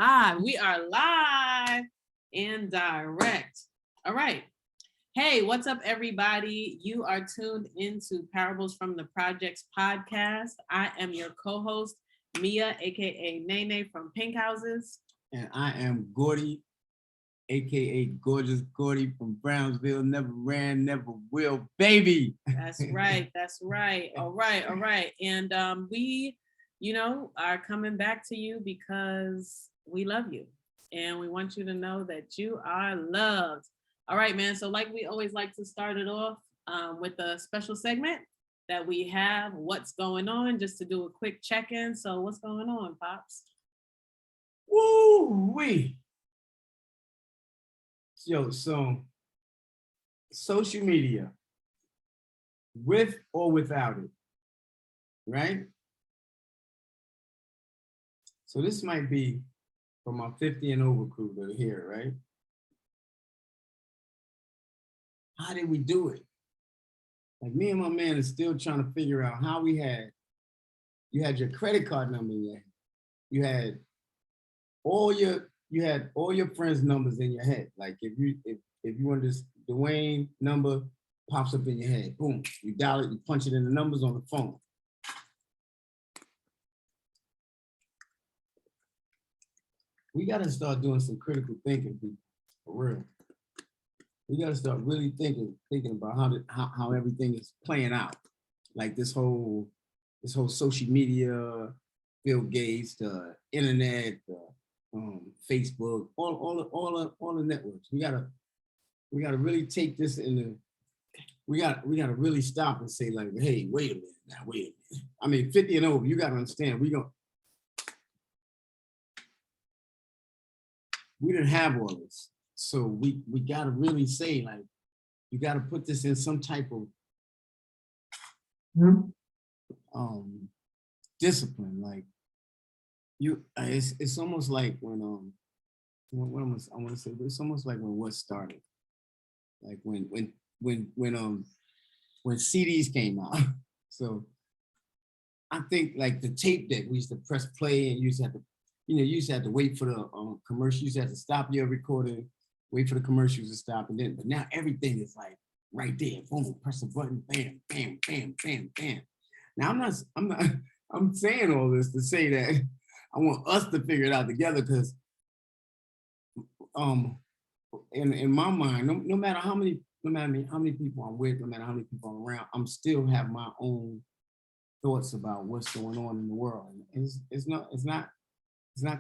We are live and direct. All right. Hey, what's up, everybody? You are tuned into Parables from the Projects podcast. I am your co-host, Mia, aka Nene from Pink Houses. And I am Gordy, aka Gorgeous Gordy from Brownsville. Never ran, never will, baby. That's right. That's right. All right. All right. And we, are coming back to you because we love you and we want you to know that you are loved. All right, man. So like we always like to start it off with a special segment that we have, what's going on, just to do a quick check-in. So what's going on, Pops? Woo-wee. So social media, with or without it, right? So this might be for my 50 and over crew that are here, right? How did we do it? Like me and my man is still trying to figure out how you had your credit card number in your head. You had all your friends' numbers in your head. Like if you want this Dwayne number pops up in your head, boom, you dial it, you punch it in the numbers on the phone. We gotta start doing some critical thinking, people, for real. We gotta start really thinking about how everything is playing out. Like this whole social media, Bill Gates, the internet, Facebook, all the networks. We gotta really take this we gotta really stop and say, like, hey, wait a minute now, wait a minute. I mean, 50 and over, you gotta understand, we didn't have all this. So we gotta really say, like, you gotta put this in some type of discipline. Like it's almost like when I want to say, it's almost like when what started, like when CDs came out. So I think like the tape deck, we used to press play and you used to have to wait for the commercial. You used to have to stop your recording, wait for the commercials to stop, but now everything is like right there. Boom, press a button, bam, bam, bam, bam, bam. Now I'm saying all this to say that I want us to figure it out together, because in my mind, no matter how many people I'm with, no matter how many people I'm around, I'm still have my own thoughts about what's going on in the world. And it's not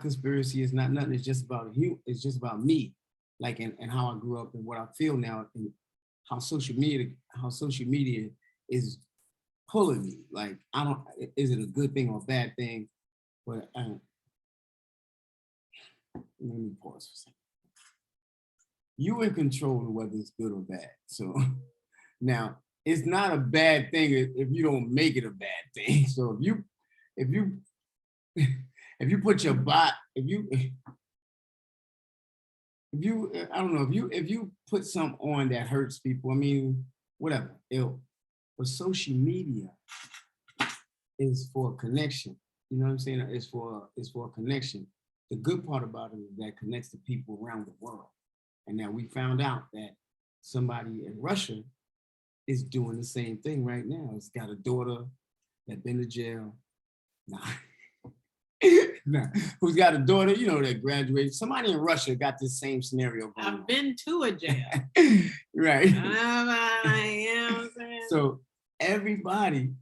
conspiracy, it's not nothing, it's just about you, it's just about me, like and how I grew up and what I feel now, and how social media is pulling me. Like, I don't, is it a good thing or a bad thing? But let me pause for a second. You in control of whether it's good or bad. So now it's not a bad thing if you don't make it a bad thing. So if you put your bot, if you put something on that hurts people, I mean, whatever, but social media is for a connection. You know what I'm saying? It's for a connection. The good part about it is that it connects to people around the world. And now we found out that somebody in Russia is doing the same thing right now. It's got a daughter that's been to jail. Who's got a daughter, that graduated. Somebody in Russia got this same scenario going on. I've been to a jail. Right. You know what I'm saying? So everybody,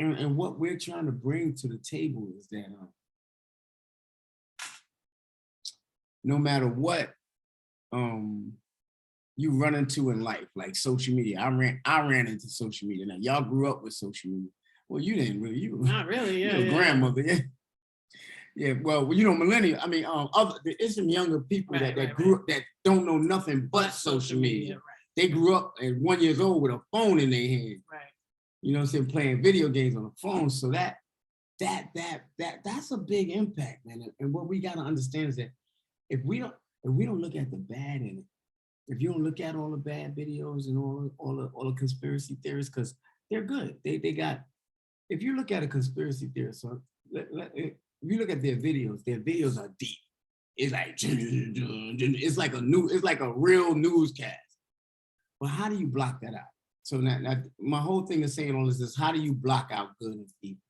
and what we're trying to bring to the table is that no matter what you run into in life, like social media. I ran into social media. Now y'all grew up with social media. Well, you didn't really. You not really. Yeah. Grandmother. Yeah. Yeah. Well, millennial. I mean, there's some younger people that grew up that don't know nothing but social media. Right. They grew up at 1 year old with a phone in their hand. Right. You know what I'm saying? Playing video games on the phone. So that's a big impact, man. And what we got to understand is that if we don't look at the bad in it, if you don't look at all the bad videos and all the conspiracy theories, because they're good. They got. If you look at a conspiracy theorist, so if you look at their videos are deep. it's like it's like a real newscast. But how do you block that out? So now my whole thing is saying all this is how do you block out good in people?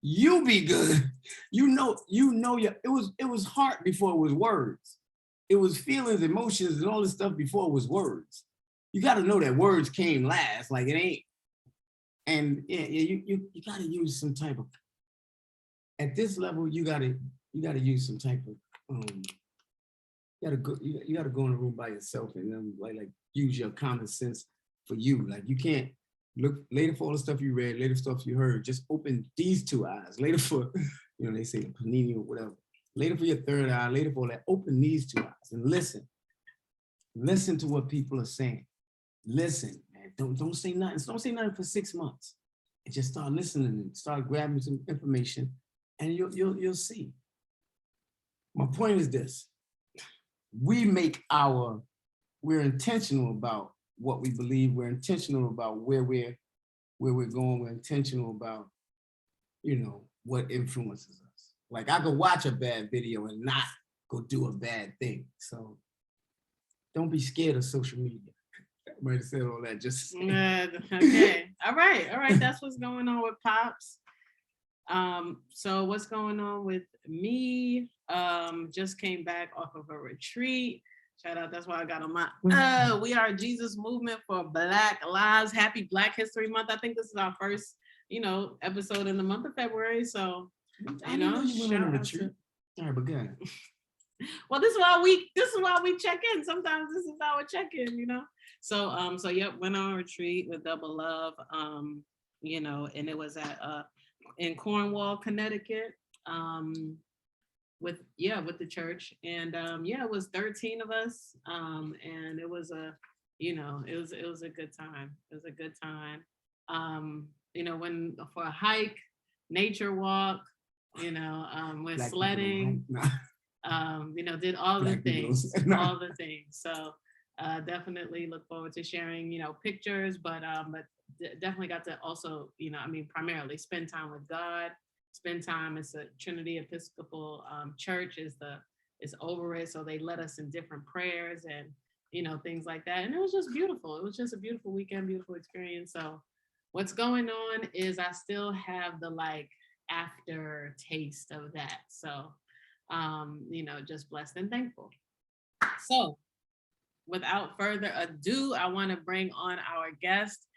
You be good. You know it was heart before it was words. It was feelings, emotions, and all this stuff before it was words. You got to know that words came last, like it ain't. And yeah, you got to use some type of. At this level, you got to use some type of. You got to go in a room by yourself and then like use your common sense for you. Like you can't look later for all the stuff you read, later stuff you heard. Just open these two eyes. Later for, they say the panini or whatever. Later for your third eye. Later for all that. Open these two eyes and listen. Listen to what people are saying. Listen, man. Don't say nothing. Don't say nothing for 6 months. And just start listening and start grabbing some information, and you'll see. My point is this: we're intentional about what we believe. We're intentional about where we're going. We're intentional about, what influences us. Like I could watch a bad video and not go do a bad thing. So don't be scared of social media. I might have said all that just okay. All right. That's what's going on with Pops. So what's going on with me? Just came back off of a retreat. Shout out, that's why I got on my We Are Jesus Movement for Black Lives. Happy Black History Month. I think this is our first, episode in the month of February. So, you went on a retreat. All right, but good. Well, this is why we check in. Sometimes this is our check-in, So yep, went on a retreat with Double Love, and it was at in Cornwall, Connecticut, with the church, and it was 13 of us, and it was it was a good time. It was a good time. When for a hike, nature walk, went Black sledding. Did all Black the things, people. all the things. So definitely look forward to sharing, pictures, but definitely got to also, primarily spend time with God, spend time. It's a Trinity Episcopal church is over it. So they led us in different prayers and, things like that. And it was just beautiful. It was just a beautiful weekend, beautiful experience. So what's going on is I still have the after taste of that. So, just blessed and thankful. So without further ado, I want to bring on our guest.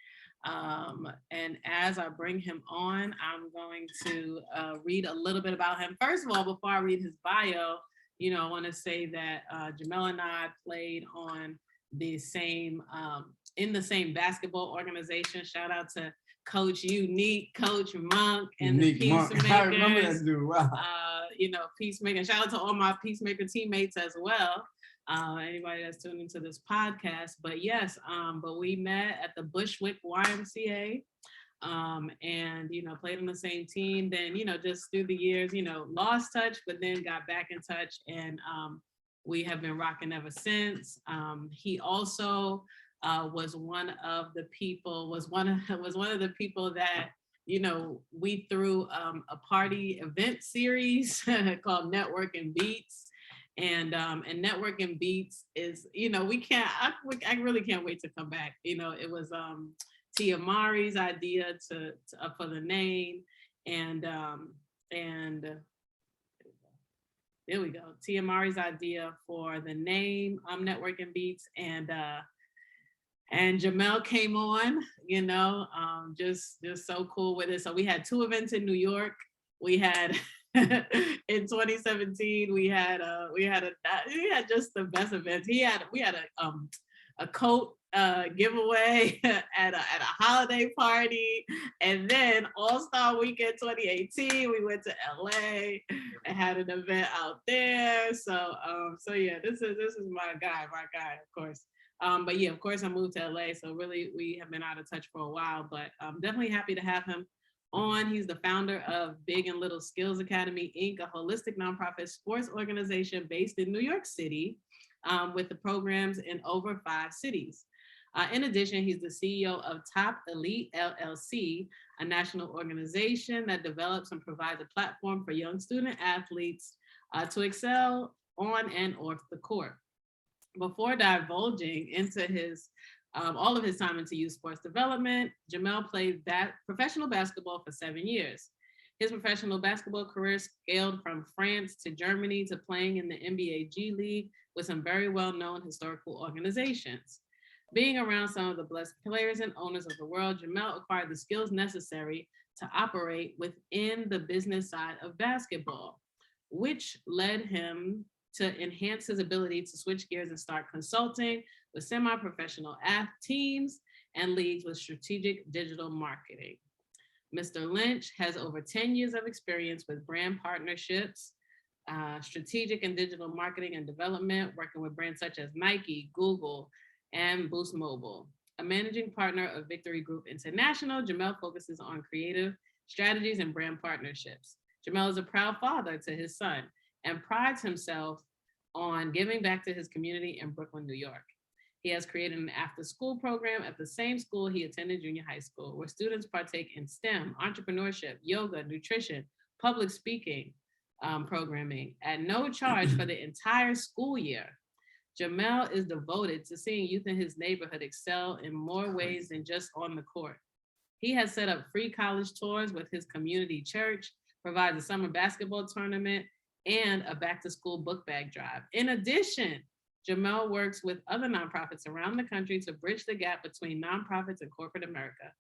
And as I bring him on, I'm going to read a little bit about him. First of all, before I read his bio, I want to say that Jamael and I played on the same, in the same basketball organization. Shout out to Coach Unique, Coach Monk, and Unique the Peacemakers. I remember that dude. Wow. Peacemaker. Shout out to all my Peacemaker teammates as well. Anybody that's tuned into this podcast. But yes, but we met at the Bushwick YMCA, and played on the same team. Then just through the years, lost touch, but then got back in touch, and we have been rocking ever since. He also was one of the people that we threw a party event series called Network and Beats. And Network and Beats is, I really can't wait to come back. It was Tia Mari's idea to for the name, and there we go. Tia Mari's idea for the name Network and Beats, and Jamael came on, just so cool with it. So we had 2 events in New York. We had in 2017, we had just the best events. We had a coat giveaway at a holiday party, and then All-Star Weekend 2018, we went to LA and had an event out there. So yeah, this is my guy, of course. But yeah, of course I moved to LA, so really we have been out of touch for a while, but I'm definitely happy to have him on. He's the founder of Big and Little Skills Academy, Inc., a holistic nonprofit sports organization based in New York City, with the programs in over 5 cities. In addition, he's the CEO of Top Elite LLC, a national organization that develops and provides a platform for young student athletes to excel on and off the court. Before divulging into his all of his time into youth sports development, Jamael played professional basketball for 7 years. His professional basketball career scaled from France to Germany to playing in the NBA G League with some very well-known historical organizations. Being around some of the best players and owners of the world, Jamael acquired the skills necessary to operate within the business side of basketball, which led him to enhance his ability to switch gears and start consulting with semi-professional teams and leagues with strategic digital marketing. Mr. Lynch has over 10 years of experience with brand partnerships, strategic and digital marketing and development, working with brands such as Nike, Google, and Boost Mobile. A managing partner of Victory Group International, Jamael focuses on creative strategies and brand partnerships. Jamael is a proud father to his son and prides himself on giving back to his community in Brooklyn, New York. He has created an after-school program at the same school he attended junior high school, where students partake in STEM, entrepreneurship, yoga, nutrition, public speaking programming at no charge for the entire school year. Jamael is devoted to seeing youth in his neighborhood excel in more ways than just on the court. He has set up free college tours with his community church, provides a summer basketball tournament, and a back-to-school book bag drive. In addition, Jamael works with other nonprofits around the country to bridge the gap between nonprofits and corporate America.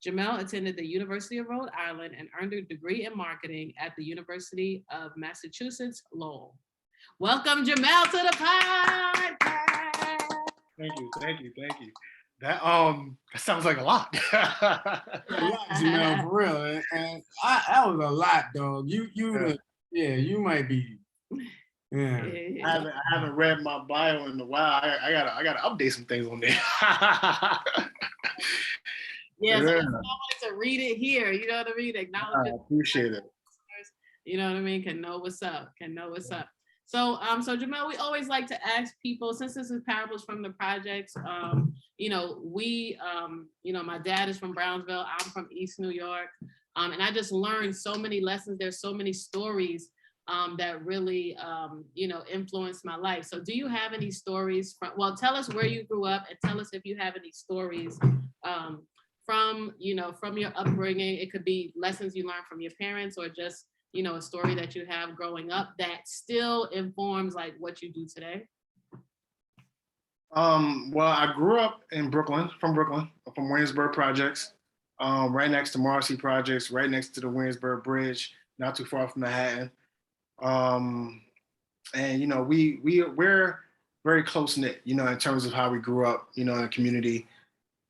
Jamael attended the University of Rhode Island and earned a degree in marketing at the University of Massachusetts Lowell. Welcome, Jamael, to the podcast. Thank you. That sounds like a lot. Jamael, for real, and that was a lot, dog. You might be. Yeah. I haven't read my bio in a while. I gotta update some things on there. Yeah, so I wanted to read it here. You know what I mean? Acknowledge it. I appreciate it. You know what I mean? Can know what's up. So, Jamael, we always like to ask people, since this is Parables from the Projects, my dad is from Brownsville, I'm from East New York, and I just learned so many lessons. There's so many stories that really, influenced my life. So do you have any stories tell us where you grew up and tell us if you have any stories from your upbringing. It could be lessons you learned from your parents or just, a story that you have growing up that still informs like what you do today. Well, I grew up in Brooklyn, from Williamsburg Projects, right next to Marcy Projects, right next to the Williamsburg Bridge, not too far from Manhattan. And we're very close knit, in terms of how we grew up, in the community,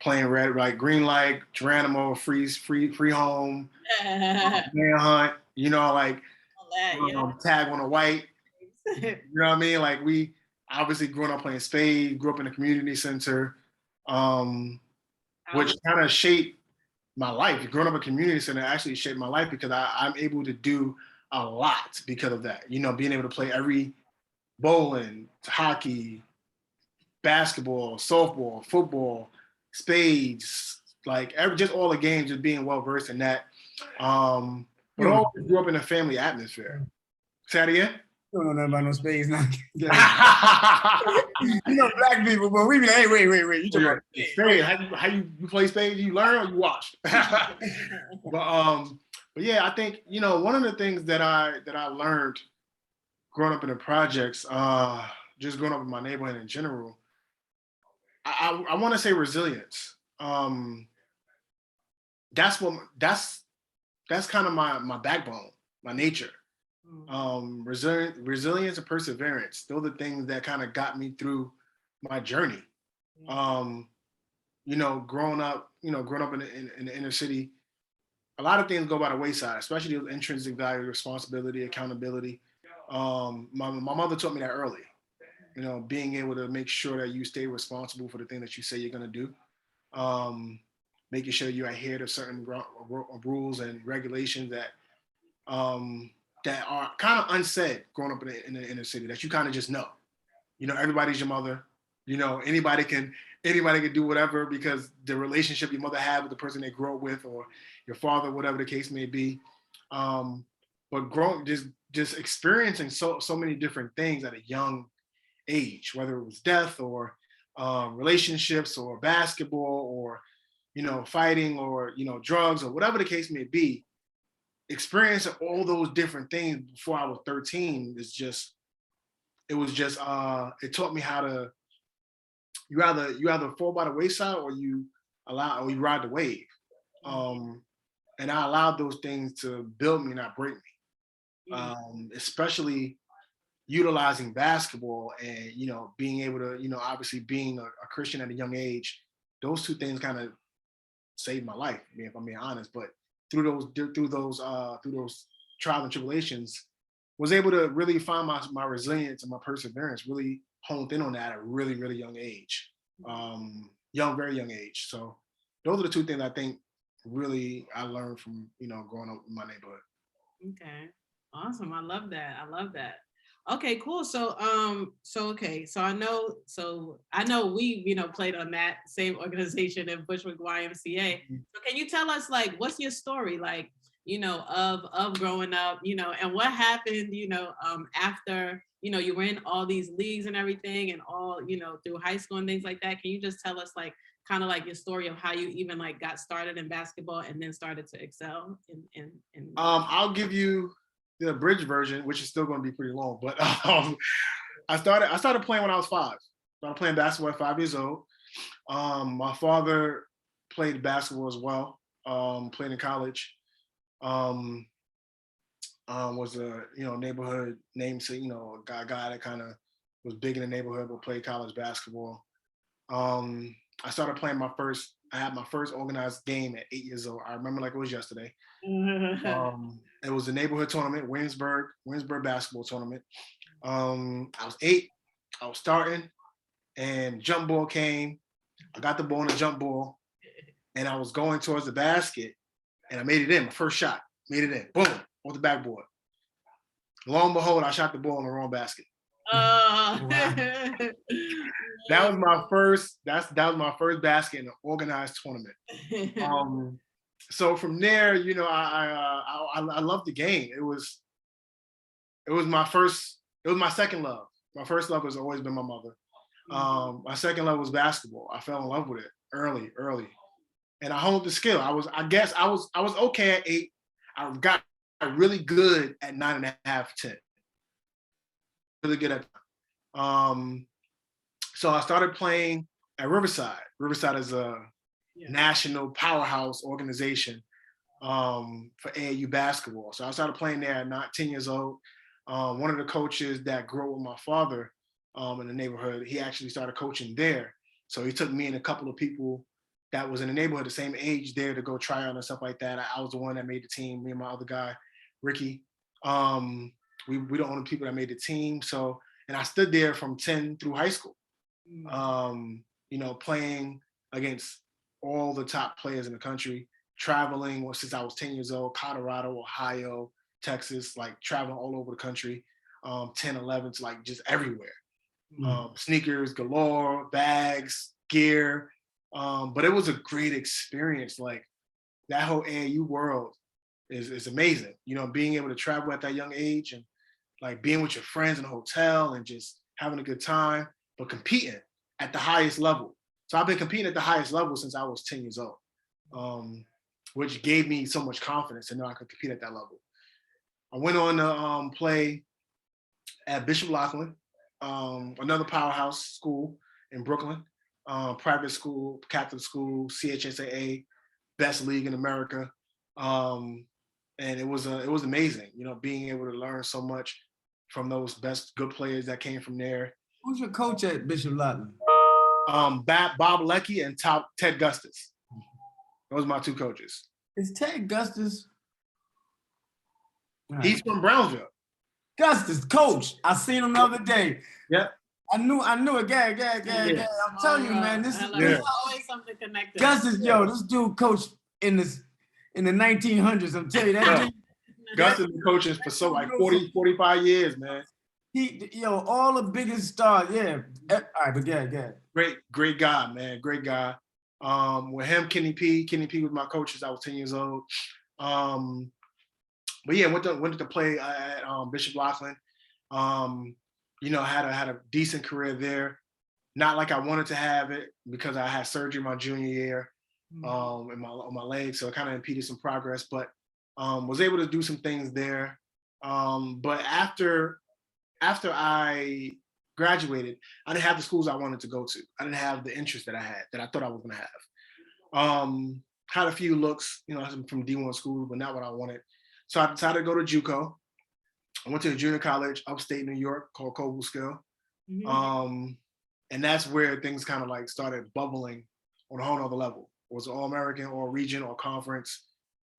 playing red, like green light, Geronimo, free home, manhunt, tag on a white, you know what I mean? Like we obviously growing up playing spades, grew up in a community center, which kind of shaped my life. Growing up in a community center actually shaped my life because I'm able to do a lot because of that. Being able to play every bowling, hockey, basketball, softball, football, spades, just all the games, just being well versed in that. But I always grew up in a family atmosphere. Say that again? You don't know nothing about no spades now. Black people, but we be like, hey, wait. You talking about spades? How you play spades? You learn or you watch? But yeah, I think, one of the things that I learned growing up in the projects, just growing up in my neighborhood in general, I want to say resilience. That's kind of my backbone, my nature. Resilience and perseverance. Those are the things that kind of got me through my journey. Growing up in the inner city, a lot of things go by the wayside, especially the intrinsic value, responsibility, accountability. My mother taught me that early. Being able to make sure that you stay responsible for the thing that you say you're going to do. Making sure you adhere to certain rules and regulations that are kind of unsaid growing up in the inner city that you kind of just know. Everybody's your mother. Anybody can do whatever because the relationship your mother had with the person they grew up with or your father, whatever the case may be. but growing, just experiencing so many different things at a young age, whether it was death or relationships or basketball or, fighting or, drugs or whatever the case may be. Experiencing all those different things before I was 13 it taught me how to, you either fall by the wayside or you ride the wave. And I allowed those things to build me, not break me. Especially utilizing basketball and, being able to, obviously being a Christian at a young age, those two things kind of saved my life, if I'm being honest. But through those trials and tribulations, was able to really find my resilience and my perseverance, really honed in on that at a really, really young age, very young age. So those are the two things I think really I learned from, growing up in my neighborhood. Okay. Awesome. I love that. Okay, cool. So I know we, played on that same organization in Bushwick YMCA. So can you tell us, like, what's your story, like, of growing up, and what happened, after, you were in all these leagues and everything and all, through high school and things like that. Can you just tell us, like, kind of like your story of how you even like got started in basketball and then started to excel in I'll give you the abridged version, which is still going to be pretty long, but I started playing when I was 5. I started playing basketball at 5 years old. My father played basketball as well. Played in college. Was a neighborhood namesake, a guy that kind of was big in the neighborhood but played college basketball. I started playing I had my first organized game at 8 years old. I remember like it was yesterday. It was a neighborhood tournament, Williamsburg basketball tournament. I was 8, I was starting, and jump ball came. I got the ball in the jump ball, and I was going towards the basket, and I made it in, my first shot, made it in, boom, off the backboard. Lo and behold, I shot the ball in the wrong basket. Wow. That was my first basket in an organized tournament. So from there, I loved the game. It was my second love. My first love has always been my mother. My second love was basketball. I fell in love with it early, and I honed the skill. I was okay at 8. I got really good at 9.5, 10. Really good at. So I started playing at Riverside. Riverside is a national powerhouse organization for AAU basketball. So I started playing there at 10 years old. One of the coaches that grew up with my father in the neighborhood, he actually started coaching there. So he took me and a couple of people that was in the neighborhood the same age there to go try out and stuff like that. I was the one that made the team, me and my other guy, Ricky. We the only people that made the team. So, and I stood there from 10 through high school, playing against all the top players in the country, traveling since I was 10 years old, Colorado, Ohio, Texas, like traveling all over the country, 10, 11, to like just everywhere. Sneakers galore, bags, gear. But it was a great experience. Like that whole AAU world is amazing. Being able to travel at that young age and like being with your friends in a hotel and just having a good time, but competing at the highest level. So I've been competing at the highest level since I was 10 years old, which gave me so much confidence to know I could compete at that level. I went on to play at Bishop Loughlin, another powerhouse school in Brooklyn, private school, Catholic school, CHSAA, best league in America. And it was amazing, being able to learn so much from those good players that came from there. Who's your coach at Bishop Loughlin? Bob Leckie and Ted Gustis. Those are my 2 coaches. Is Ted Gustis? He's from Brownsville. Gustis, coach. I seen him the other day. Yep. I knew it. Gag. I'm telling you, man. This is always something connected. Gustis, this dude coached in the 1900s. I'm telling you that. Gustis been coaching for like 40, 45 years, man. All the biggest stars. Yeah. All right, but yeah. Great guy, man. Great guy. With him, Kenny P was my coach since I was 10 years old. but yeah, went to play at Bishop Loughlin. You know, had a decent career there. Not like I wanted to have it because I had surgery my junior year in on my leg, so it kind of impeded some progress. But was able to do some things there. But after I graduated, I didn't have the schools I wanted to go to. I didn't have the interest that I had that I thought I was going to have. Had a few looks, you know, from D1 schools, but not what I wanted. So I decided to go to JUCO. I went to a junior college upstate New York called Cobleskill. And that's where things kind of like started bubbling on a whole nother level. It was all American, all region, all conference.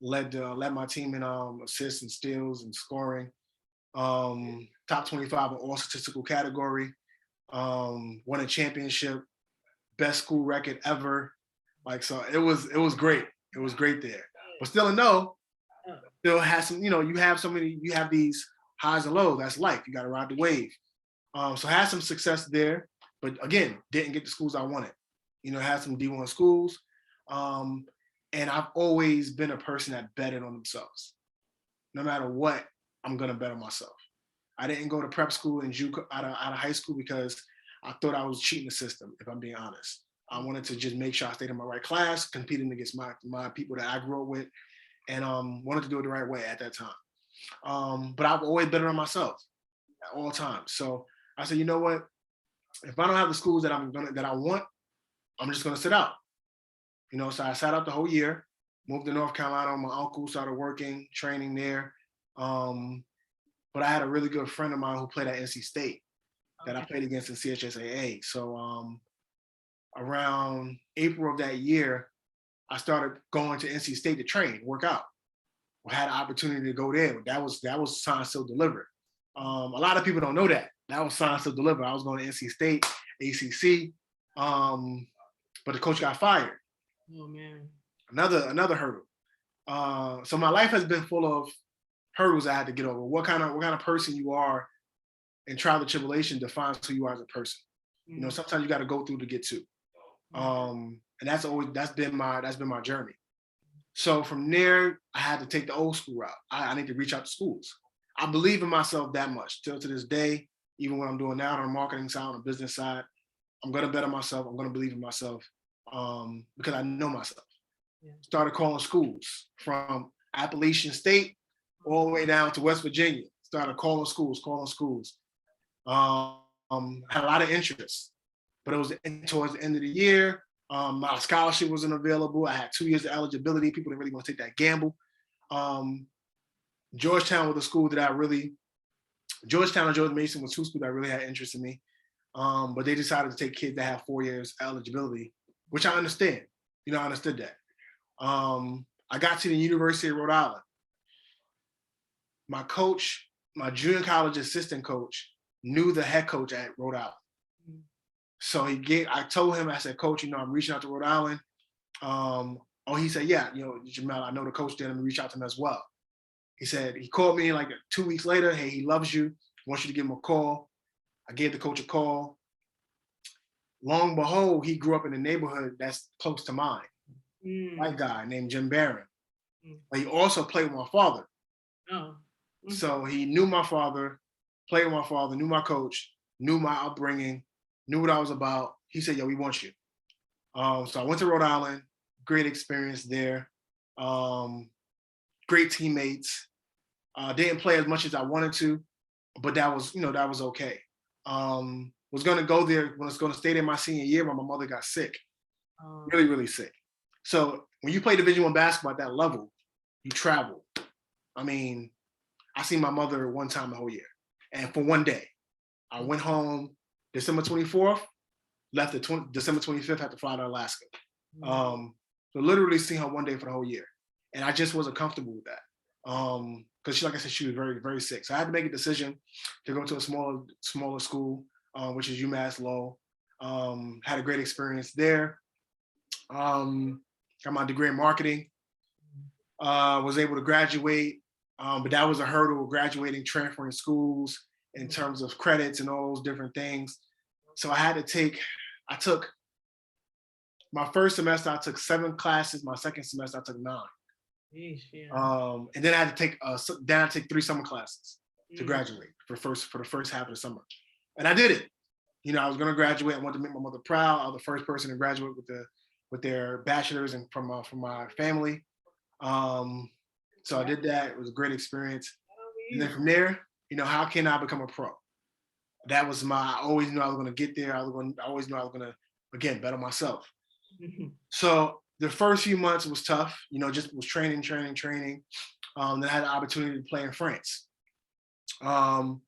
Led my team in assists and steals and scoring. Top 25 in all statistical category. Won a championship, best school record ever. Like, so it was great. It was great there. But still a no. Still has some, you know, you have these highs and lows. That's life. You got to ride the wave. So I had some success there, but again, didn't get the schools I wanted. You know, had some D1 schools. And I've always been a person that betted on themselves. No matter what, I'm gonna bet on myself. I didn't go to prep school and JUCO out of high school because I thought I was cheating the system, if I'm being honest. I wanted to just make sure I stayed in my right class, competing against my people that I grew up with, and wanted to do it the right way at that time. But I've always betted on myself at all times. So I said, you know what? If I don't have the schools that I want, I'm just gonna sit out. You know, so I sat out the whole year, moved to North Carolina. My uncle started working, training there. But I had a really good friend of mine who played at NC State that I played against in CHSAA. So around April of that year, I started going to NC State to train, work out. I had an opportunity to go there. That was signed, still delivered. A lot of people don't know that. That was signed, still delivered. I was going to NC State, ACC, but the coach got fired. Oh man. Another hurdle. So my life has been full of hurdles I had to get over. What kind of person you are and trial and tribulation defines who you are as a person. You know, sometimes you got to go through to get to. And that's been my journey. So from there, I had to take the old school route. I need to reach out to schools. I believe in myself that much. Still to this day, even what I'm doing now on the marketing side, on the business side, I'm gonna bet on myself. I'm gonna believe in myself because I know myself. Yeah. Started calling schools from Appalachian State all the way down to West Virginia. Started calling schools. Had a lot of interest, but it was towards the end of the year. My scholarship wasn't available. I had 2 years of eligibility. People didn't really want to take that gamble. Georgetown was a school that Georgetown and George Mason was two schools that really had interest in me. But they decided to take kids that have 4 years eligibility, which I understand. You know, I understood that. I got to the University of Rhode Island. My coach, my junior college assistant coach, knew the head coach at Rhode Island. So I told him, I said, Coach, you know, I'm reaching out to Rhode Island. He said, yeah, you know, Jamael, I know the coach there. Let me reach out to him as well. He said, he called me like 2 weeks later. Hey, he loves you. Wants you to give him a call. I gave the coach a call. Long and behold, he grew up in a neighborhood that's close to mine. White guy named Jim Barron. But he also played with my father. So he knew my father, played with my father, knew my coach, knew my upbringing, knew what I was about. He said, yo, we want you. So I went to Rhode Island, great experience there. Great teammates. Didn't play as much as I wanted to, but that was okay. Was gonna go there, was gonna stay there my senior year, but my mother got sick. Really, really sick. So when you play Division I basketball at that level, you travel. I mean, I seen my mother one time the whole year. And for one day, I went home December 24th, left December 25th, had to fly to Alaska. So literally seeing her one day for the whole year. And I just wasn't comfortable with that. Because like I said, she was very, very sick. So I had to make a decision to go to a smaller school, which is UMass Lowell. Had a great experience there. Got my degree in marketing. Was able to graduate, but that was a hurdle, graduating, transferring schools in terms of credits and all those different things. So I took my first semester, I took 7 classes. My second semester, I took 9. Yeesh, yeah. And then I had to take 3 summer classes to graduate for the first half of the summer, and I did it. You know, I was going to graduate. I wanted to make my mother proud. I was the first person to graduate with their bachelor's and from my family. So I did that. It was a great experience. And then from there, you know, how can I become a pro? That was I always knew I was going to get there. I always knew I was going to, again, better myself. So the first few months was tough, you know, just was training. Then I had the opportunity to play in France. And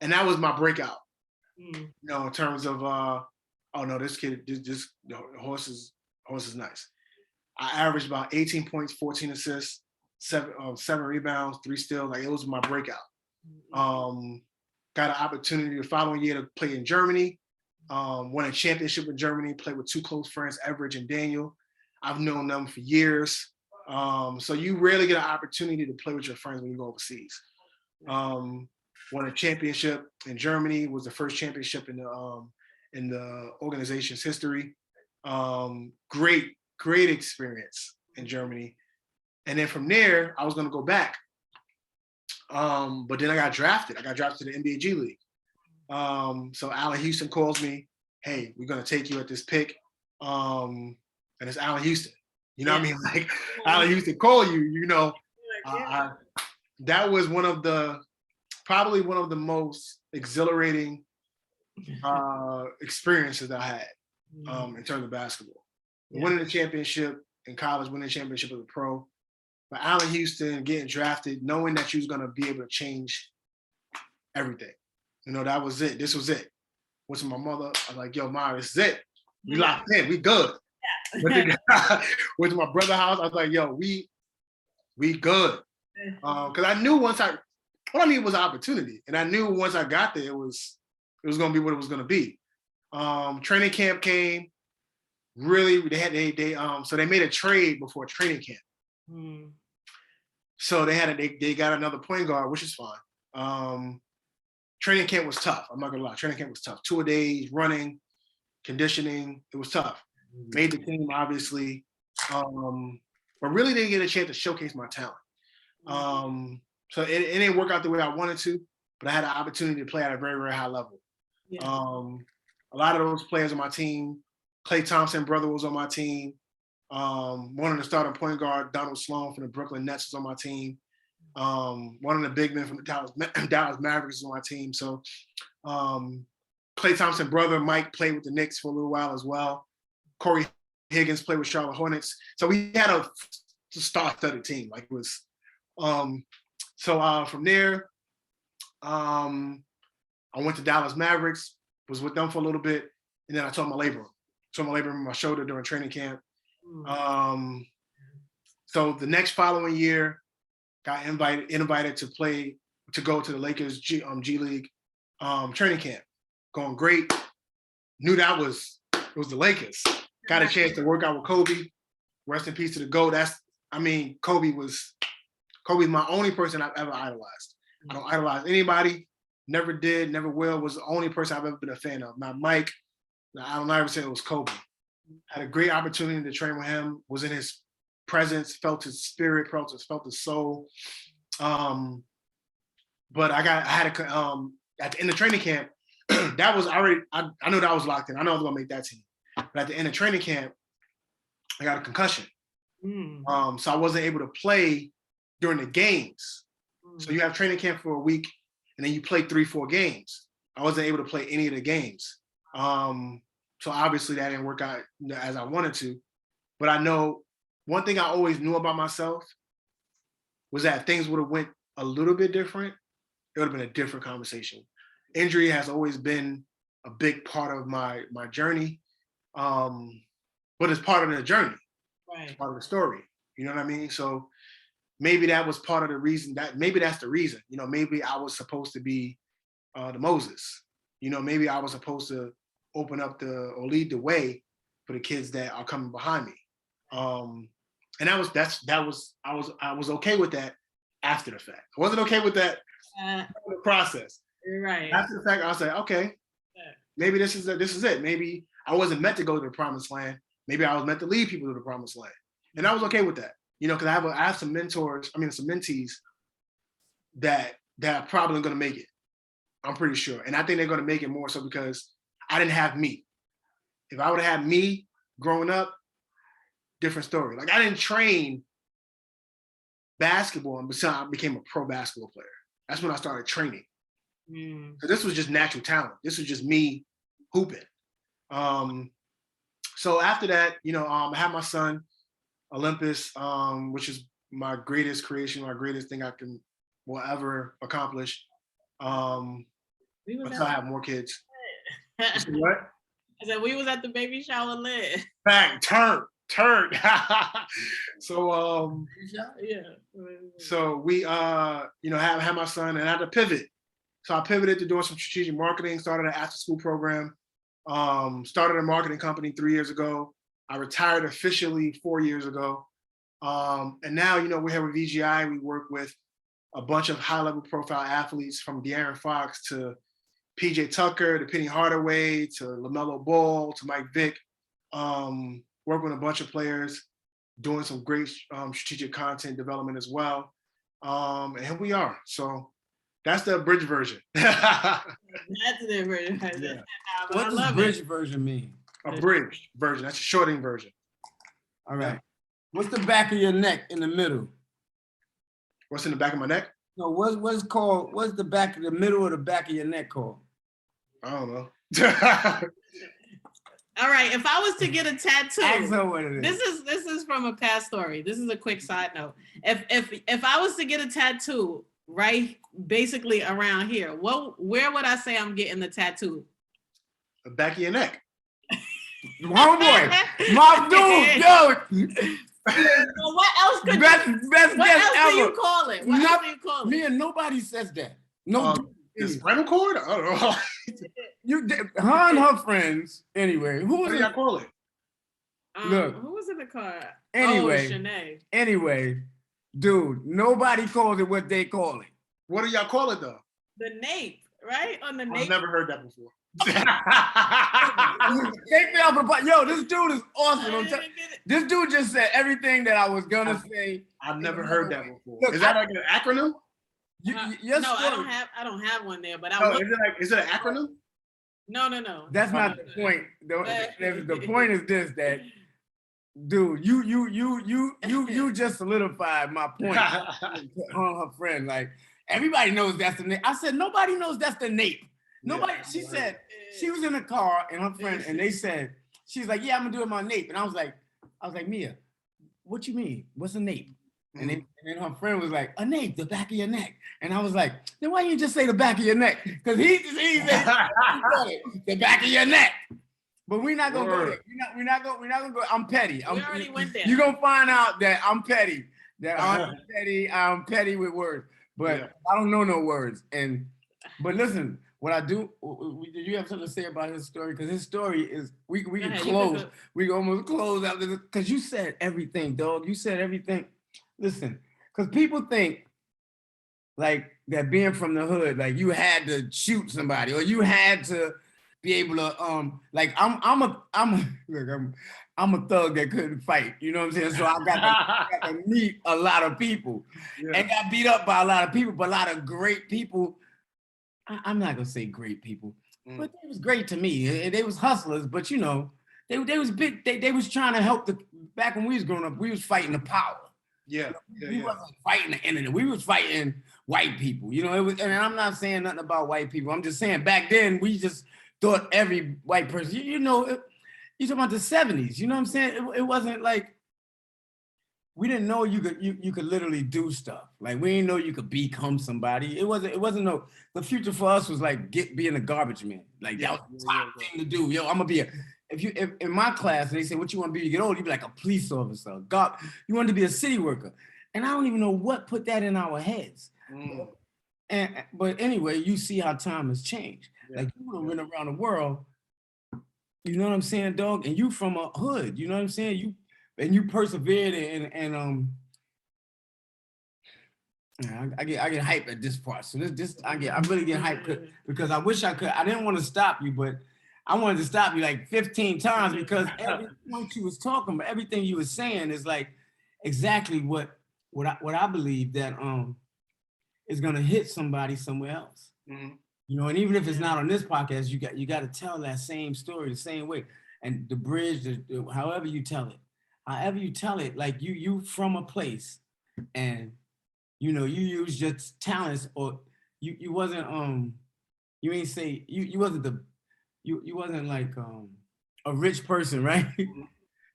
that was my breakout, you know, in terms of, oh no, this kid, this you know, horse is nice. I averaged about 18 points, 14 assists, 7 rebounds, 3 steals. Like, it was my breakout. Got an opportunity the following year to play in Germany. Won a championship in Germany, played with 2 close friends, Everidge and Daniel. I've known them for years. So you rarely get an opportunity to play with your friends when you go overseas. Won a championship in Germany, was the first championship in the organization's history. Great experience in Germany. And then from there, I was going to go back. But then I got drafted. I got drafted to the NBA G League. So Allen Houston calls me, hey, we're going to take you at this pick. And it's Allen Houston. You know what I mean? Like, Allen Houston call you, you know. That was probably one of the most exhilarating experiences I had in terms of basketball. Winning the championship in college, winning the championship as a pro. But Allen Houston getting drafted, knowing that you was going to be able to change everything. You know, that was it. This was it. Went to my mother. I was like, yo, Ma, this is it. We locked in. We good. Went to my brother's house. I was like, yo, we good. Because I knew what I needed was an opportunity. And I knew once I got there, it was going to be what it was going to be. Training camp came. Really, so they made a trade before training camp. So they got another point guard, which is fine. Training camp was tough. I'm not gonna lie. Training camp was tough. 2 days, running, conditioning. It was tough. Made the team, obviously, but really didn't get a chance to showcase my talent. So it didn't work out the way I wanted to, but I had an opportunity to play at a very, very high level. A lot of those players on my team, Klay Thompson, brother, was on my team. One of the starting point guard, Donald Sloan from the Brooklyn Nets, was on my team. One of the big men from the Dallas Mavericks was on my team. So Klay Thompson, brother, Mike, played with the Knicks for a little while as well. Corey Higgins played with Charlotte Hornets. So we had a star-studded team. Like, it was. So from there, I went to Dallas Mavericks, was with them for a little bit, and then I tore my labrum. In my shoulder during training camp. So the next following year, got invited to go to the Lakers G League training camp. Going great. Knew it was the Lakers. Got a chance to work out with Kobe. Rest in peace to the GOAT. Kobe's my only person I've ever idolized. I don't idolize anybody. Never did, never will. Was the only person I've ever been a fan of. Not Mike. Allen Iverson. It was Kobe. Had a great opportunity to train with him. Was in his presence. Felt his spirit. Felt his soul. But at the end of training camp, that was already. I knew that I was locked in. I know I was gonna make that team. But at the end of training camp, I got a concussion. So I wasn't able to play during the games. So you have training camp for a week, and then you play 3-4 games. I wasn't able to play any of the games. So obviously that didn't work out as I wanted to. But I know one thing I always knew about myself was that if things would have went a little bit different, it would have been a different conversation. Injury has always been a big part of my journey. But it's part of the journey. Right. It's part of the story. You know what I mean? So maybe that was part of the reason maybe that's the reason. You know, maybe I was supposed to be the Moses. You know, maybe I was supposed to open up or lead the way for the kids that are coming behind me. And I was okay with that after the fact. I wasn't okay with that in the process. Right. After the fact, I was like, okay, maybe this is it. Maybe I wasn't meant to go to the promised land. Maybe I was meant to lead people to the promised land. And I was okay with that. You know, because I have some mentors, some mentees that are probably going to make it. I'm pretty sure. And I think they're going to make it more so because I didn't have me. If I would have had me growing up, different story. Like I didn't train basketball until I became a pro basketball player. That's when I started training. So this was just natural talent. This was just me hooping. So after that, I had my son, Olympus, which is my greatest creation, my greatest thing will ever accomplish. Until I have more kids. What? I said we was at the baby shower lit. Back, turn. So yeah. So we had my son and I had to pivot. So I pivoted to doing some strategic marketing, started an after school program, started a marketing company 3 years ago. I retired officially 4 years ago. And now, we're here with VGI. We work with a bunch of high level profile athletes from De'Aaron Fox to PJ Tucker to Penny Hardaway to LaMelo Ball to Mike Vick. Work with a bunch of players, doing some great strategic content development as well. And here we are. So that's the abridged version. That's the version. Yeah. What does bridge version mean? Abridged version. That's a shortening version. All right. Yeah. What's the back of your neck in the middle? What's in the back of my neck? No, what's the back of the middle of the back of your neck called? I don't know. All right, if I was to get a tattoo, ask her what it is. This is from a past story. This is a quick side note. If I was to get a tattoo, right, basically around here, where would I say I'm getting the tattoo? The back of your neck. Homeboy, my dude, yo. Well, what else could best do you call it? What else do you call it? Me and nobody says that. No. The spinal cord? I don't know. Her and her friends. Anyway, what do y'all call it? Look. Who was in the car? Anyway. Shanae. Anyway, dude, nobody calls it what they call it. What do y'all call it though? The nape, right? On the nape. I've never heard that before. Yo, this dude is awesome. This dude just said everything that I was gonna say. I've never heard that before. Look, is that like an acronym? Yes, no, I don't have one there, but is it an acronym? No. That's not the point. The point is this: that dude, you just solidified my point on her friend. Like everybody knows that's the nape. I said nobody knows that's the nape. Nobody. She said she was in a car and her friend, and they said she's like, yeah, I'm gonna do it my nape, and I was like, Mia, what you mean? What's a nape? And then her friend was like, a nape, the back of your neck. And I was like, then why you just say the back of your neck? Because he said the back of your neck. But we're not gonna go there. We're not gonna go. I'm petty. We already went there. You're gonna find out that I'm petty. I'm petty with words. But I don't know no words. But listen, what I do, did you have something to say about his story? Because his story is, we can close. We can almost close out this, because you said everything, dog. You said everything. Listen, because people think like that being from the hood, like you had to shoot somebody or you had to be able to like I'm a thug that couldn't fight, you know what I'm saying? So I got to meet a lot of people and got beat up by a lot of people, but a lot of great people. I'm not gonna say great people, but they was great to me. They was hustlers, but you know, they was big. They was trying to help back when we was growing up, we was fighting the power. We wasn't fighting the internet. We was fighting white people. You know, it was, and I'm not saying nothing about white people. I'm just saying back then we just thought every white person, you know, you talking about the 70s, you know what I'm saying? It wasn't like, we didn't know you could literally do stuff. Like we didn't know you could become somebody. It wasn't no, the future for us was like being a garbage man. Like that was the top thing to do. Yo, I'm gonna be if in my class and they say, what you want to be when you get old, you'd be like a police officer. God, you want to be a city worker. And I don't even know what put that in our heads. But anyway, you see how time has changed. Like you want to run around the world, you know what I'm saying, dog? And you from a hood, you know what I'm saying? You persevered and I get hype at this part. So I really get hyped because I wish I could. I didn't want to stop you, but I wanted to stop you like 15 times because every point you was talking about, everything you was saying is like, exactly what I believe that is gonna hit somebody somewhere else. Mhm. You know, and even if it's not on this podcast, you got to tell that same story the same way. And the bridge, however you tell it, like you from a place, and you know you use your talents, or you wasn't you ain't say you wasn't you wasn't like a rich person, right?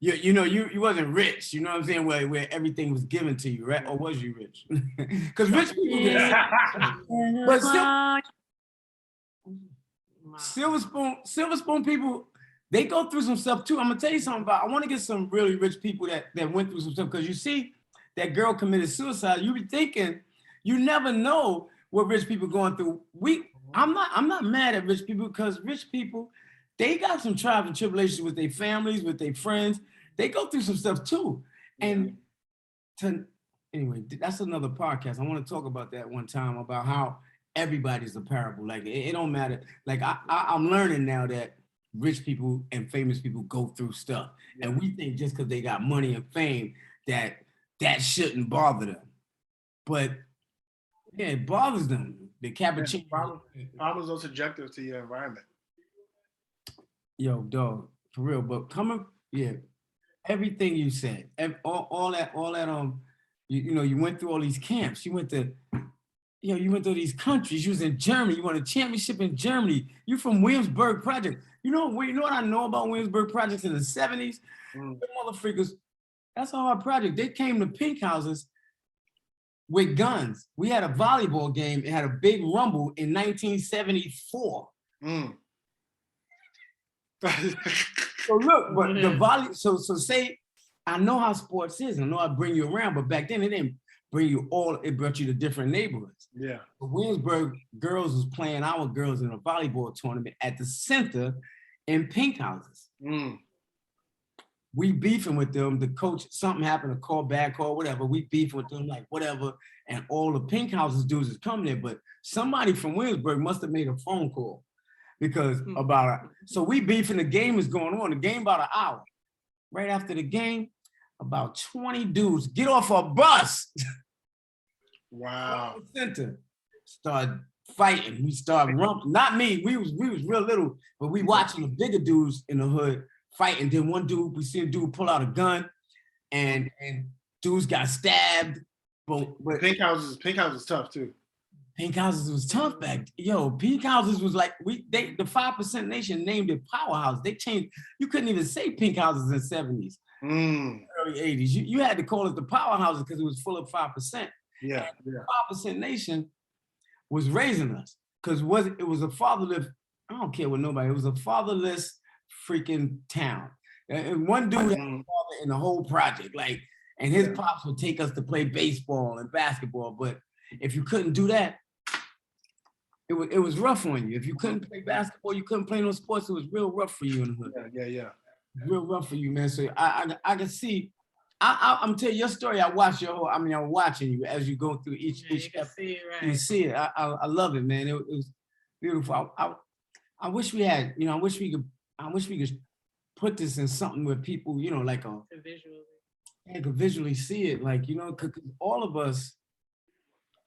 You know you wasn't rich, you know what I'm saying, where everything was given to you, right? Or was you rich? Because rich people get, but still. Silver spoon people, they go through some stuff too. I'm gonna tell you something about. I want to get some really rich people that went through some stuff, because you see, that girl committed suicide. You be thinking, you never know what rich people going through. I'm not mad at rich people, because rich people, they got some trials and tribulations with their families, with their friends. They go through some stuff too. And anyway, that's another podcast. I want to talk about that one time, about how everybody's a parable. Like it don't matter. Like I'm learning now that rich people and famous people go through stuff, and we think just because they got money and fame that shouldn't bother them. But yeah, it bothers them. The cappuccino. Problems are subjective to your environment. Yo, dog, for real. But everything you said, all that you know, you went through all these camps. You went to these countries. You was in Germany. You won a championship in Germany. You from Williamsburg Project. You know what I know about Williamsburg Projects in the 70s? The motherfuckers, that's our project. They came to pink houses with guns. We had a volleyball game. It had a big rumble in 1974. So look, but the volley, so say, I know how sports is. I know I bring you around, but back then it didn't bring you all, it brought you to different neighborhoods. Yeah. The Williamsburg girls was playing our girls in a volleyball tournament at the center in pink houses. We beefing with them. The coach, something happened, a call, bad call, whatever. We beefing with them, like whatever. And all the pink houses dudes is coming there. But somebody from Williamsburg must have made a phone call, because so we beefing, the game is going on. The game about an hour. Right after the game, about 20 dudes get off a bus. Wow. Center, start fighting. We start rumping. Not me. We was real little, but we watching the bigger dudes in the hood fighting. Then one dude, we see a dude pull out a gun, and dudes got stabbed. But pink houses tough too. Pink houses was tough back. Yo, pink houses was like the 5% Nation named it Powerhouse. They changed. You couldn't even say pink houses in the 70s, early 80s. You had to call it the Powerhouses because it was full of 5%. Yeah. 5% Nation was raising us, because it was a fatherless. I don't care what nobody. It was a fatherless freaking town. And one dude had a father in the whole project, like, and his pops would take us to play baseball and basketball. But if you couldn't do that, it was rough on you. If you couldn't play basketball, you couldn't play no sports. It was real rough for you in the hood. Yeah. Real rough for you, man. So I can see. I'm telling you your story. I watch your whole. I mean, I'm watching you as you go through each. You can see it, right? You see it. I love it, man. It was beautiful. I wish we had. You know, I wish we could put this in something where people, you know, like could visually see it, like, you know, because all of us.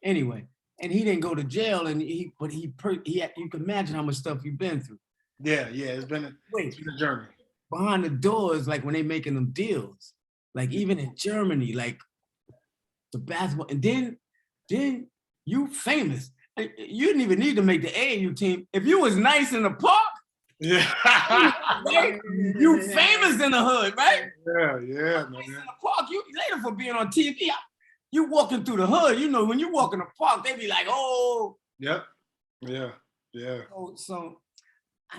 Anyway, and he didn't go to jail, and you can imagine how much stuff you've been through. Yeah. It's been a journey. Behind the doors, like when they making them deals. Like even in Germany, like the basketball, and then you famous. You didn't even need to make the AAU team. If you was nice in the park, right? You famous in the hood, right? Yeah, man. Nice in the park, you later for being on TV. You walking through the hood, you know, when you walk in the park, they be like, oh. Yep. Yeah. So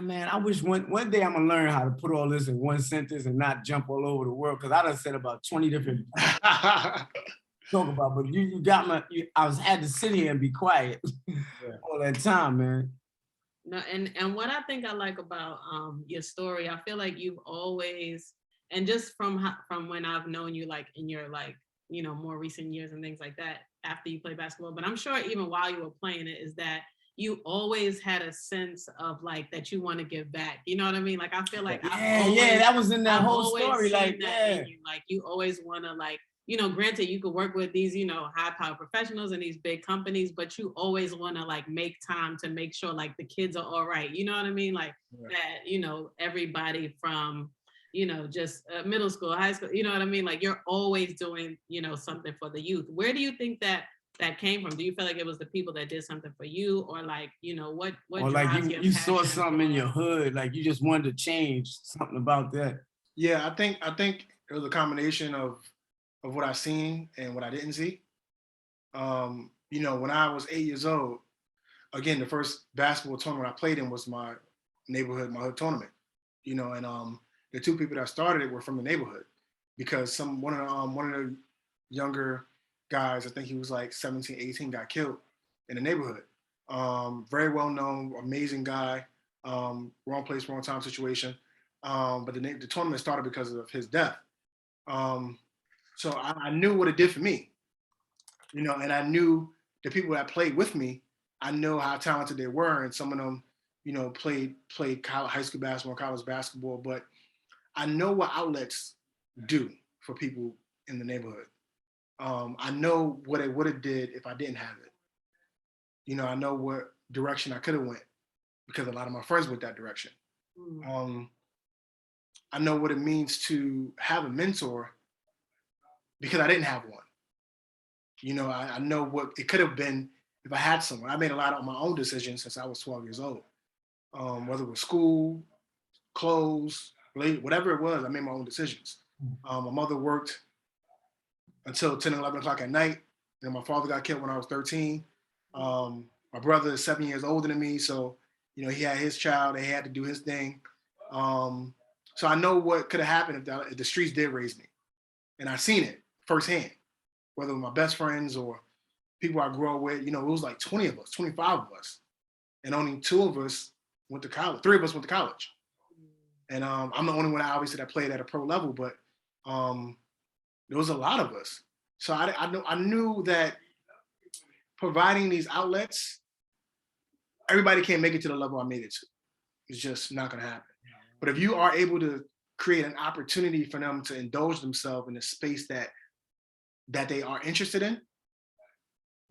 man, I wish one day I'm gonna learn how to put all this in one sentence and not jump all over the world, because I done said about 20 different talk about, but you got had to sit here and be quiet all that time, man. No, and what I think I like about your story, I feel like you've always, and just from when I've known you, like in your, like, you know, more recent years and things like that, after you play basketball, but I'm sure even while you were playing it, is that you always had a sense of like that you want to give back. You know what I mean? Like I feel like that was in that whole story. Like, that in you. Like you always want to like granted you could work with these, high power professionals and these big companies, but you always want to like make time to make sure like the kids are all right. You know what I mean? Like that, everybody from, just middle school, high school, you know what I mean? Like you're always doing, something for the youth. Where do you think that came from? Do you feel like it was the people that did something for you, or like, what Or like drives your you saw passion something in for- your hood, like you just wanted to change something about that. Yeah, I think it was a combination of what I seen and what I didn't see. When I was 8 years old, again, the first basketball tournament I played in was my hood tournament. And the two people that started it were from the neighborhood, because one of the younger guys, I think he was like 17, 18, got killed in the neighborhood. Very well known, amazing guy. Wrong place, wrong time situation. But the tournament started because of his death. So I knew what it did for me, and I knew the people that played with me. I know how talented they were, and some of them, played high school basketball, college basketball. But I know what outlets do for people in the neighborhood. I know what it would have did if I didn't have it. I know what direction I could have went, because a lot of my friends went that direction. I know what it means to have a mentor, because I didn't have one. I know what it could have been if I had someone. I made a lot of my own decisions since I was 12 years old. Whether it was school, clothes, whatever it was, I made my own decisions. My mother worked until 10 and 11 o'clock at night. And my father got killed when I was 13. My brother is 7 years older than me. So, he had his child. He had to do his thing. So I know what could have happened if the streets did raise me. And I seen it firsthand, whether it was my best friends or people I grew up with. It was like 20 of us, 25 of us. And only 2 of us went to college. 3 of us went to college. And I'm the only one, obviously, that played at a pro level, but there was a lot of us. So I knew that providing these outlets, everybody can't make it to the level I made it to. It's just not going to happen. But if you are able to create an opportunity for them to indulge themselves in a space that they are interested in,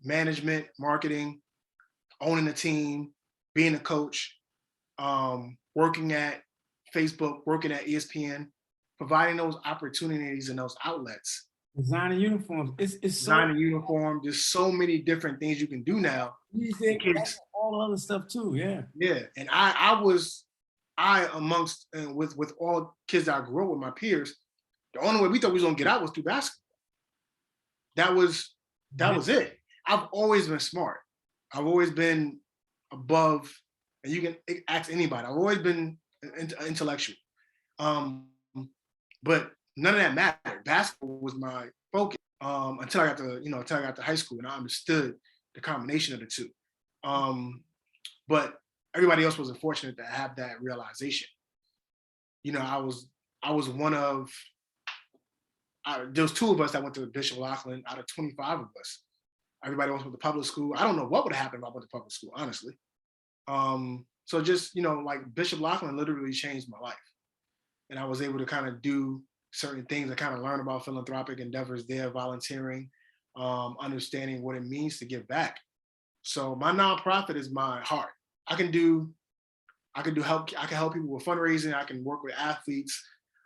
management, marketing, owning a team, being a coach, working at Facebook, working at ESPN, providing those opportunities and those outlets. Designing uniforms. It's Designing uniform. There's so many different things you can do now. You think all other stuff too, yeah. Yeah, and amongst and with all kids that I grew up with, my peers, the only way we thought we was gonna get out was through basketball. That was it. I've always been smart. I've always been above, and you can ask anybody. I've always been intellectual. But none of that mattered. Basketball was my focus until I got to high school, and I understood the combination of the two. But everybody else wasn't fortunate to have that realization. I was one of. There was 2 of us that went to Bishop Lachlan out of 25 of us. Everybody else went to public school. I don't know what would have happened if I went to public school, honestly. So just, like Bishop Lachlan literally changed my life. And I was able to kind of do certain things. I kind of learned about philanthropic endeavors there, volunteering, understanding what it means to give back. So my nonprofit is my heart. I can help people with fundraising. I can work with athletes.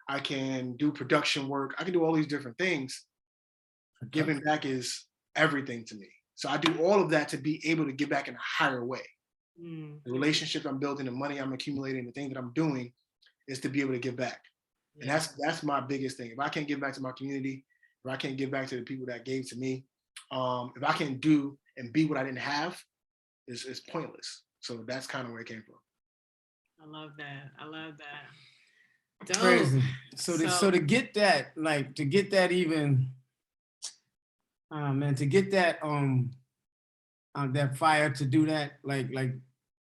I can do production work. I can do all these different things. Giving back is everything to me. So I do all of that to be able to give back in a higher way. The relationship I'm building, the money I'm accumulating, the thing that I'm doing is to be able to give back. And that's my biggest thing. If I can't give back to my community, if I can't give back to the people that gave to me, if I can't do and be what I didn't have, it's pointless. So that's kind of where it came from. I love that. Dope. Crazy. So to get that, like to get that even, man, to get that that fire to do that, like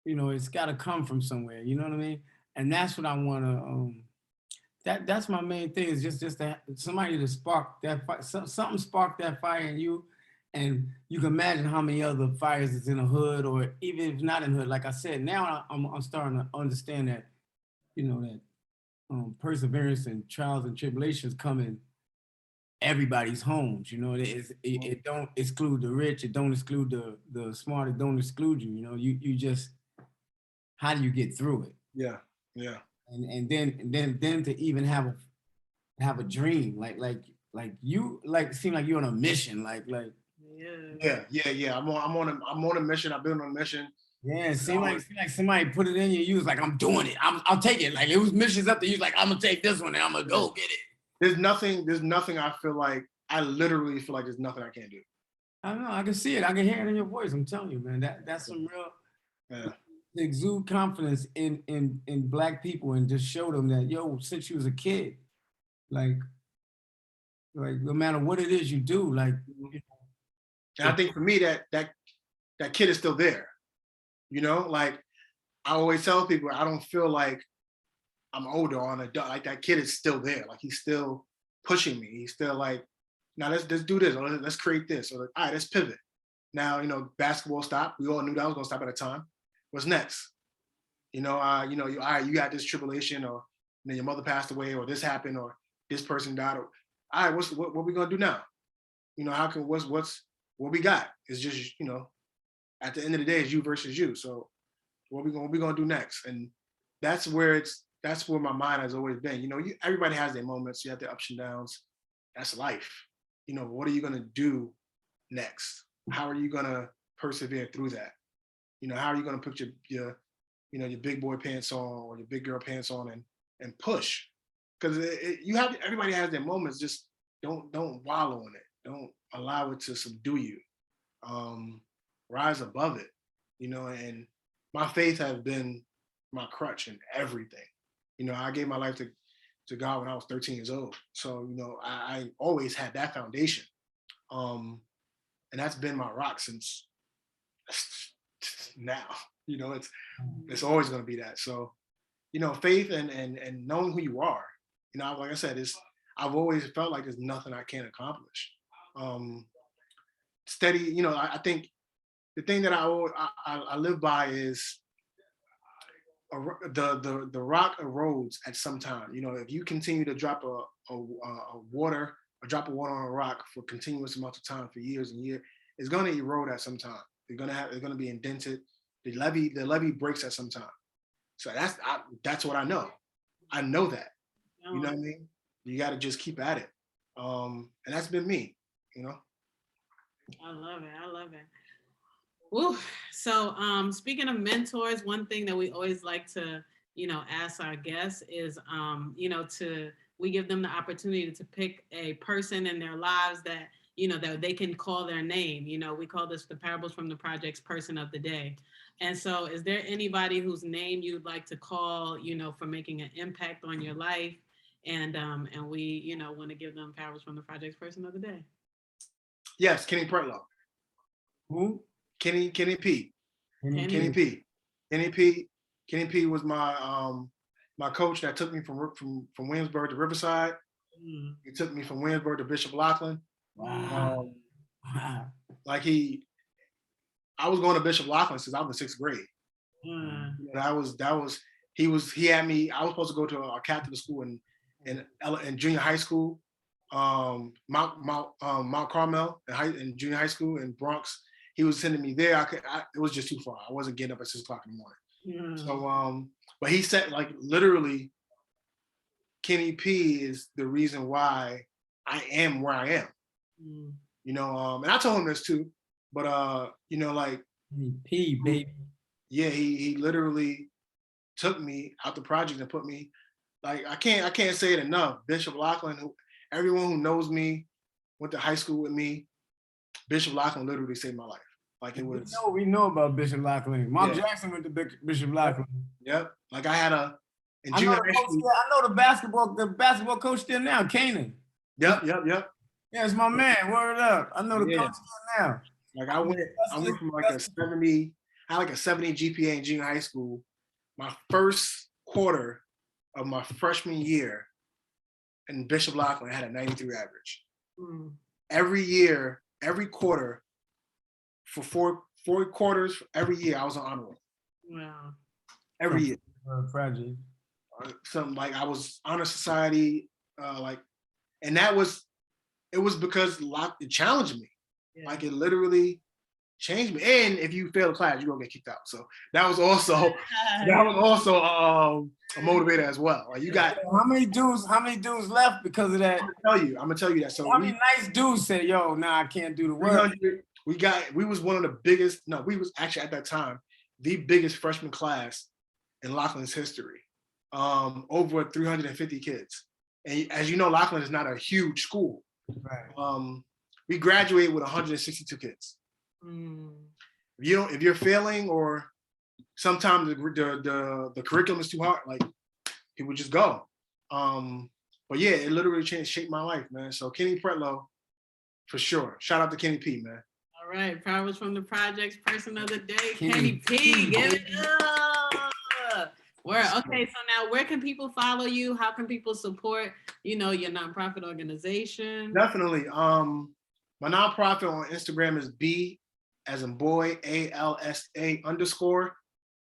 it's got to come from somewhere. You know what I mean? And that's what I want to. That's my main thing, is just that somebody to spark that fire, something spark that fire in you. And you can imagine how many other fires is in a hood, or even if not in hood. Like I said, now I'm starting to understand that, that perseverance and trials and tribulations come in everybody's homes. You know, it don't exclude the rich. It don't exclude the smart. It don't exclude you. You know, you just, how do you get through it? Yeah. Yeah. And then to even have a dream, like you like seem like you're on a mission, like Yeah. I'm on a mission. I've been on a mission. yeah, it seemed like somebody put it in you. You was like, I'm doing it. I'll take it. Like it was missions up to you. Like I'm gonna take this one and I'm gonna go get it. There's nothing I feel like, I literally feel like there's nothing I can't do. I don't know. I can see it. I can hear it in your voice. I'm telling you, man. That's some real. Yeah. Exude confidence in Black people and just show them that, yo, since you was a kid, like no matter what it is you do, like. And I think for me that kid is still there. You know, like I always tell people, I don't feel like I'm older or an adult. Like that kid is still there. Like he's still pushing me. He's still like, now let's do this, or let's create this, or like, all right, let's pivot. Now, you know, basketball stopped. We all knew that was gonna stop at a time. What's next? You know, all right, you got this tribulation, or then your mother passed away, or this happened, or this person died. Or, all right, what we gonna do now? You know, how can what's what we got? It's just, you know, at the end of the day, it's you versus you. So what we gonna do next? And that's where my mind has always been. You know, everybody has their moments. You have their ups and downs. That's life. You know, what are you gonna do next? How are you gonna persevere through that? You know, how are you gonna put your big boy pants on or your big girl pants on and push? Because everybody has their moments. Just don't wallow in it. Don't allow it to subdue you. Rise above it. You know, and my faith has been my crutch in everything. You know, I gave my life to God when I was 13 years old. So, you know, I always had that foundation. And that's been my rock since now. You know, it's always going to be that. So, you know, faith and knowing who you are. You know, like I said, I've always felt like there's nothing I can't accomplish. Steady, you know, I think the thing that I live by is the rock erodes at some time. You know, if you continue to drop a drop of water on a rock for continuous amounts of time for years and years, it's going to erode at some time. It's going to be indented. The levee breaks at some time. So that's what I know. I know that. You know what I mean? You got to just keep at it. And that's been me, you know? I love it. Woo. So speaking of mentors, one thing that we always like to, you know, ask our guests is, you know, we give them the opportunity to pick a person in their lives that, you know, that they can call their name. You know, we call this the Parables from the Projects Person of the Day. And so is there anybody whose name you'd like to call, you know, for making an impact on your life? And we, you know, want to give them Parables from the Projects Person of the Day. Yes, Kenny Pretlow. Who? Kenny P. Kenny P was my coach that took me from Williamsburg to Riverside. He took me from Williamsburg to Bishop Lachlan. Wow. Like I was going to Bishop Lachlan since I was in 6th grade. He had me. I was supposed to go to a Catholic school in junior high school, Mount Carmel in junior high school in Bronx. He was sending me there. It was just too far. I wasn't getting up at 6 o'clock in the morning. So, but he said, like, literally, Kenny P is the reason why I am where I am. You know, and I told him this too, but you know, like Kenny P, baby. Yeah, he literally took me out the project and put me, like, I can't say it enough. Bishop Lachlan, everyone who knows me, went to high school with me, Bishop Lachlan literally saved my life. Like it was. We know about Bishop Lachlan. Mom Jackson went to Bishop Lachlan. Yep. Like I had in I junior know, high school. I know the basketball coach still now, Kanan. Yep. Yeah, it's my man. Word up. I know the coach still now. Like I went from like a 70, I had like a 70 GPA in junior high school. My first quarter of my freshman year in Bishop Lachlan, I had a 93 average. Every year, every quarter, for four quarters, every year I was on honor roll. Wow. Every year. Project. Something like I was honor society, like, and that was it was because it challenged me. Yeah. Like it literally changed me. And if you fail a class, you're gonna get kicked out. So that was also a motivator as well. Like you got How many dudes left because of that? I'm gonna tell you that. So How many nice dudes said, yo, nah, I can't do the work. we was one of the biggest, we was actually at that time the biggest freshman class in Loughlin's history. Over 350 kids. And as you know, Loughlin is not a huge school. Right. We graduated with 162 kids. If you're failing, or sometimes the curriculum is too hard, like people just go. But yeah, it literally shaped my life, man. So Kenny Pretlow, for sure. Shout out to Kenny P, man. All right, Powers from the Projects person of the day, Kenny P. Give it up. Okay, so now where can people follow you? How can people support, your nonprofit organization? Definitely. My nonprofit on Instagram is B as in boy, ALSA _.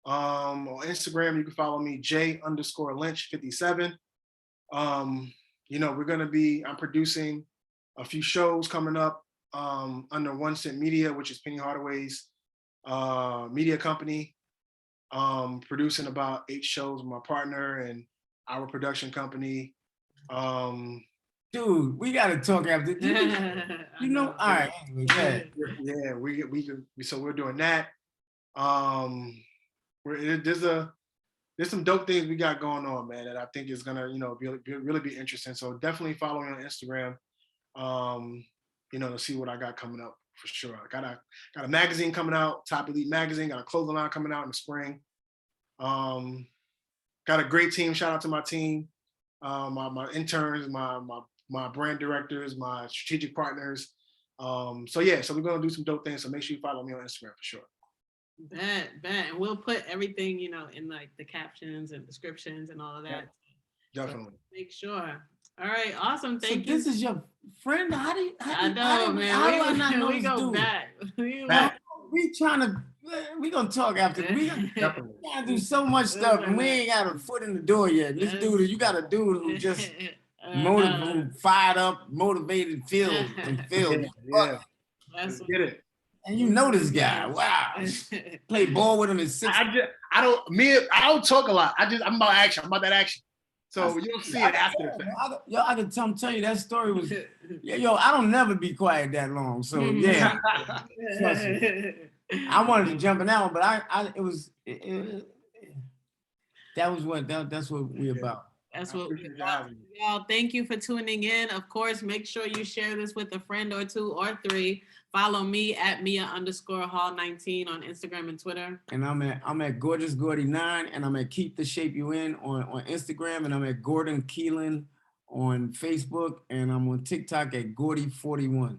On Instagram, you can follow me J_Lynch 57. I'm producing a few shows coming up under 1 Cent Media, which is Penny Hardaway's media company. Producing about 8 shows with my partner and our production company. Dude, we gotta talk after. All right. Anyway, Yeah, so we're doing that. There's some dope things we got going on, man, that I think is gonna, really be interesting. So definitely follow me on Instagram, to see what I got coming up for sure. I got a magazine coming out, Top Elite Magazine, got a clothing line coming out in the spring. Got a great team. Shout out to my team, my interns, my brand directors, my strategic partners. So we're gonna do some dope things. So make sure you follow me on Instagram for sure. Bet. And we'll put everything, in like the captions and descriptions and all of that. Definitely. So make sure. All right, awesome. Thank you. This is your friend. How do I know, man. How do I not know we go back? We gonna talk after. We gotta do so much stuff, and we ain't got a foot in the door yet. This dude, you got a dude who just fired up, motivated, filled. Yeah. Let's get it. And you know this guy. Wow. Play ball with him in 6. I don't talk a lot. I'm about action. I'm about that action. So you'll see it after the fact. I can tell you that story was, I don't never be quiet that long. So yeah. I wanted to jump in that one, but that's what we about. That's what we about. Y'all, thank you for tuning in. Of course, make sure you share this with a friend or 2 or 3. Follow me at Mia_Hall19 on Instagram and Twitter. And I'm at Gorgeous Gordy 9, and I'm at Keep the Shape You In on Instagram, and I'm at Gordon Keelan on Facebook, and I'm on TikTok at Gordy41.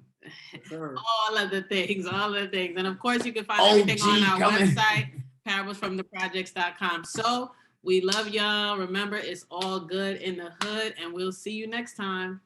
All of the things. And of course, you can find everything on our website, parablesfromtheprojects.com. So we love y'all. Remember, it's all good in the hood, and we'll see you next time.